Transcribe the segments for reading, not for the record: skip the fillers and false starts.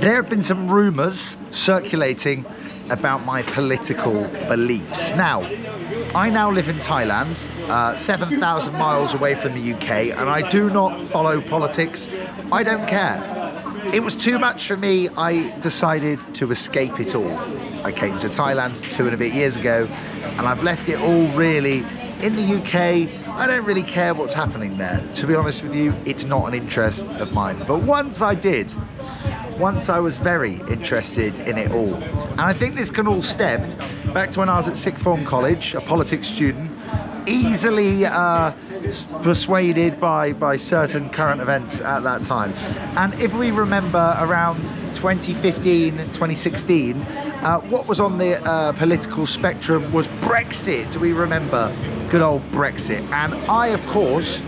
There have been some rumours circulating about my political beliefs. Now, I now live in Thailand, 7,000 miles away from the UK, and I do not follow politics. I don't care. It was too much for me. I decided to escape it all. I came to Thailand 2 and a bit years ago, and I've left it all really in the UK. I don't really care what's happening there. To be honest with you, it's not an interest of mine. But once I did, once I was very interested in it all. And I think this can all stem back to when I was at sixth form college, a politics student, easily persuaded by certain current events at that time. And if we remember around 2015, 2016, what was on the political spectrum was Brexit. We remember good old Brexit. And I, of course,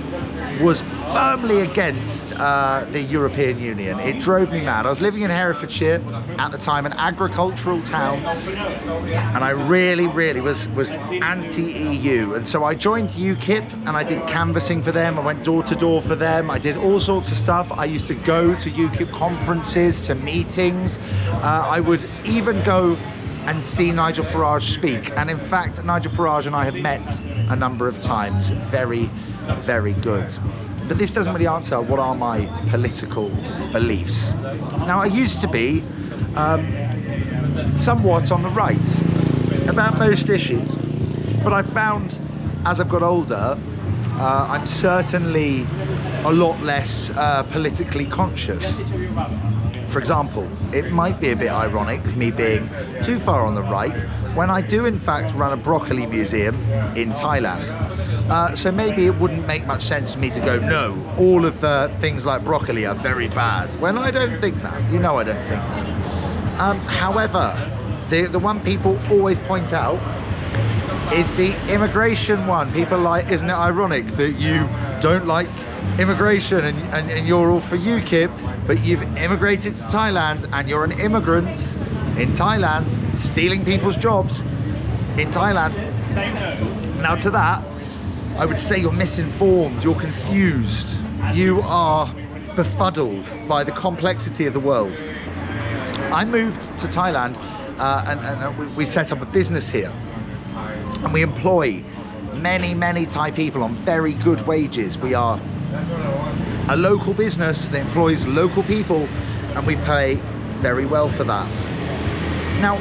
was firmly against the European Union. It drove me mad. I was living in Herefordshire at the time, an agricultural town, and I really was anti-EU. And so I joined UKIP and I did canvassing for them. I went door to door for them. I did all sorts of stuff. I used to go to UKIP conferences, to meetings. I would even go and see Nigel Farage speak. And in fact, Nigel Farage and I have met a number of times. Very good. But this doesn't really answer what are my political beliefs. Now, I used to be somewhat on the right about most issues, but I found as I've got older, I'm certainly a lot less politically conscious. For example, it might be a bit ironic, me being too far on the right, when I do in fact run a broccoli museum in Thailand. So maybe it wouldn't make much sense for me to go, no, all of the things like broccoli are very bad. When I don't think that, you know I don't think that. However, the one people always point out is the immigration one. People are like, isn't it ironic that you don't like immigration and you're all for UKIP, but you've immigrated to Thailand and you're an immigrant in Thailand, stealing people's jobs in Thailand. Now to that, I would say you're misinformed, you're confused, you are befuddled by the complexity of the world. I moved to Thailand and we set up a business here, and we employ many Thai people on very good wages. We are a local business that employs local people, and we pay very well for that. Now,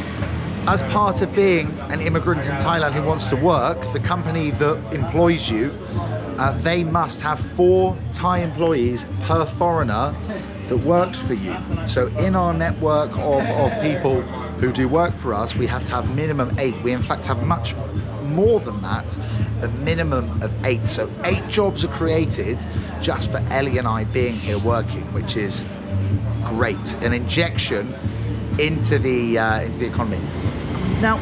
as part of being an immigrant in Thailand who wants to work, the company that employs you, they must have 4 Thai employees per foreigner that works for you. So in our network of people who do work for us, we have to have minimum 8. We in fact have much more than that, a minimum of 8. So 8 jobs are created just for Ellie and I being here working, which is great. An injection into the economy. Now,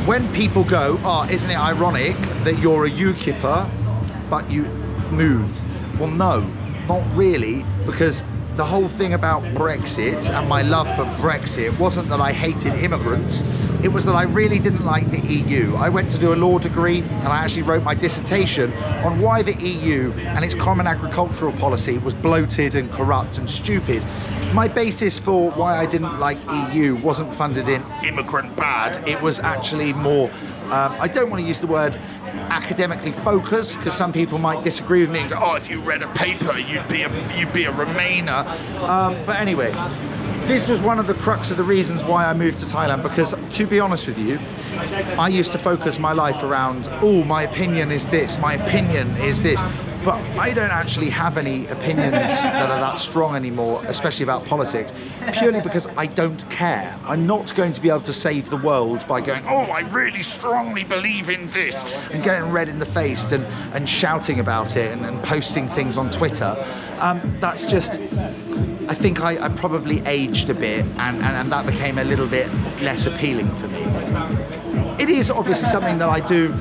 when people go, oh, isn't it ironic that you're a UKIPper, but you moved? Well, no, not really, because the whole thing about Brexit and my love for Brexit wasn't that I hated immigrants, it was that I really didn't like the EU. I went to do a law degree and I actually wrote my dissertation on why the EU and its common agricultural policy was bloated and corrupt and stupid. My basis for why I didn't like EU wasn't funded in immigrant bad, it was actually more, I don't want to use the word academically focused, because some people might disagree with me and go, oh, if you read a paper you'd be a Remainer. But anyway, this was one of the crux of the reasons why I moved to Thailand, because to be honest with you, I used to focus my life around, oh, my opinion is this, my opinion is this. But I don't actually have any opinions that are that strong anymore, especially about politics, purely because I don't care. I'm not going to be able to save the world by going, oh, I really strongly believe in this, and getting red in the face and shouting about it and posting things on Twitter. That's just, I think I probably aged a bit and that became a little bit less appealing for me. It is obviously something that I do.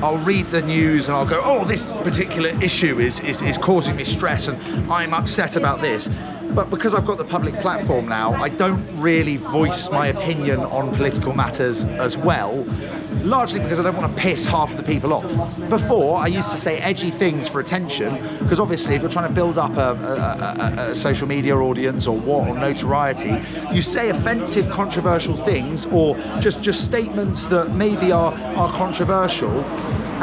I'll read the news and I'll go, oh, this particular issue is causing me stress and I'm upset about this. But because I've got the public platform now, I don't really voice my opinion on political matters as well, largely because I don't want to piss half the people off. Before, I used to say edgy things for attention, because obviously if you're trying to build up a social media audience or notoriety, you say offensive, controversial things, or just statements that maybe are controversial,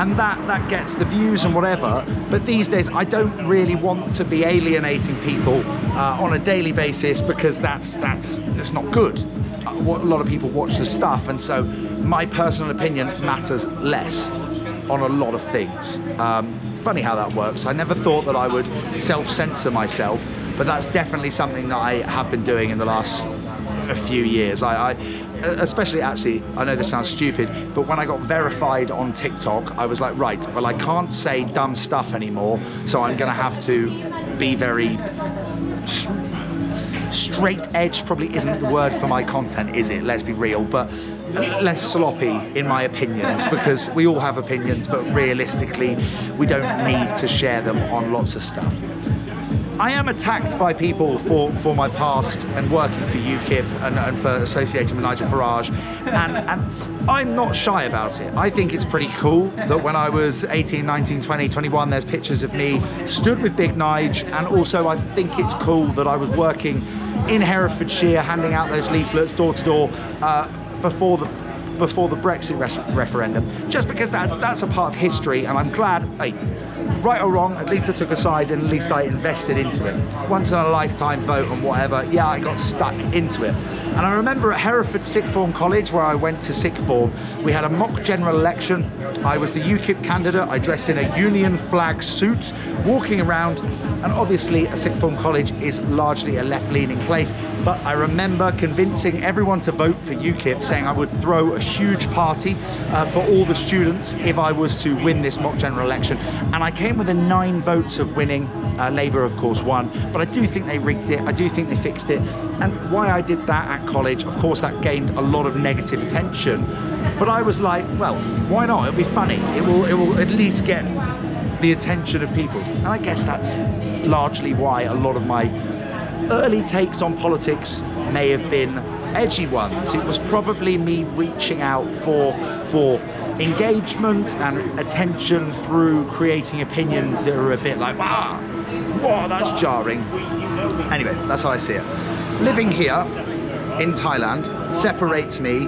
and that gets the views and whatever. But these days I don't really want to be alienating people on a daily basis, because that's not good. A lot of people watch the stuff, and so my personal opinion matters less on a lot of things. Funny how that works. I never thought that I would self-censor myself, but that's definitely something that I have been doing in the last few years. Especially, actually, I know this sounds stupid, but when I got verified on TikTok, I was like, right, well, I can't say dumb stuff anymore, so I'm gonna have to be very straight edge. Probably isn't the word for my content, is it? Let's be real, but less sloppy in my opinions, because we all have opinions, but realistically, we don't need to share them on lots of stuff. I am attacked by people for my past and working for UKIP and for associating with Nigel Farage, and I'm not shy about it. I think it's pretty cool that when I was 18, 19, 20, 21, there's pictures of me stood with Big Nige, and also I think it's cool that I was working in Herefordshire handing out those leaflets door to door before the Brexit referendum, just because that's a part of history, and I'm glad, hey, right or wrong, at least I took a side and at least I invested into it. Once in a lifetime vote and whatever, yeah, I got stuck into it. And I remember at Hereford Sixth Form College, where I went to sixth form, we had a mock general election. I was the UKIP candidate. I dressed in a Union flag suit, walking around, and obviously a sixth form college is largely a left-leaning place, but I remember convincing everyone to vote for UKIP, saying I would throw a huge party for all the students if I was to win this mock general election, and I came within 9 votes of winning. Labour, of course, won, but I do think they rigged it. I do think they fixed it, and why I did that at college, of course, that gained a lot of negative attention, but I was like, well, why not? It'll be funny. It will at least get the attention of people, and I guess that's largely why a lot of my early takes on politics may have been edgy ones. It was probably me reaching out for engagement and attention through creating opinions that are a bit like, wow, that's jarring. Anyway, that's how I see it. Living here in Thailand separates me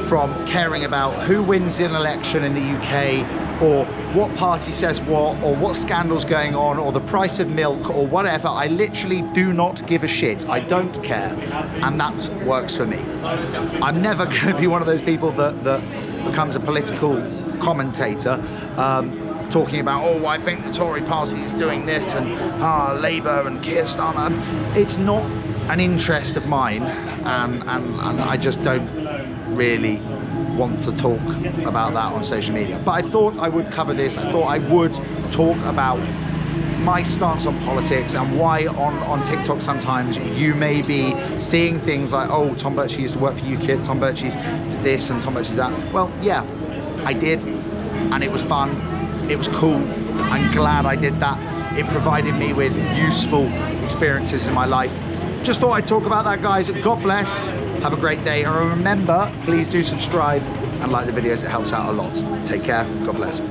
from caring about who wins an election in the UK, or what party says what, or what scandal's going on, or the price of milk, or whatever. I literally do not give a shit. I don't care, and that works for me. I'm never going to be one of those people that becomes a political commentator, talking about, oh, I think the Tory party is doing this, and Labour and Keir Starmer. It's not an interest of mine, and I just don't really want to talk about that on social media. But I thought I would cover this. I thought I would talk about my stance on politics, and why on TikTok sometimes you may be seeing things like, oh, Tom Birchie used to work for UKIP, Tom Birchie's did this and Tom Birchie's that. Well, yeah, I did, and it was fun. It was cool. I'm glad I did that. It provided me with useful experiences in my life. Just thought I'd talk about that, guys. God bless. Have a great day. And remember, please do subscribe and like the videos. It helps out a lot. Take care. God bless.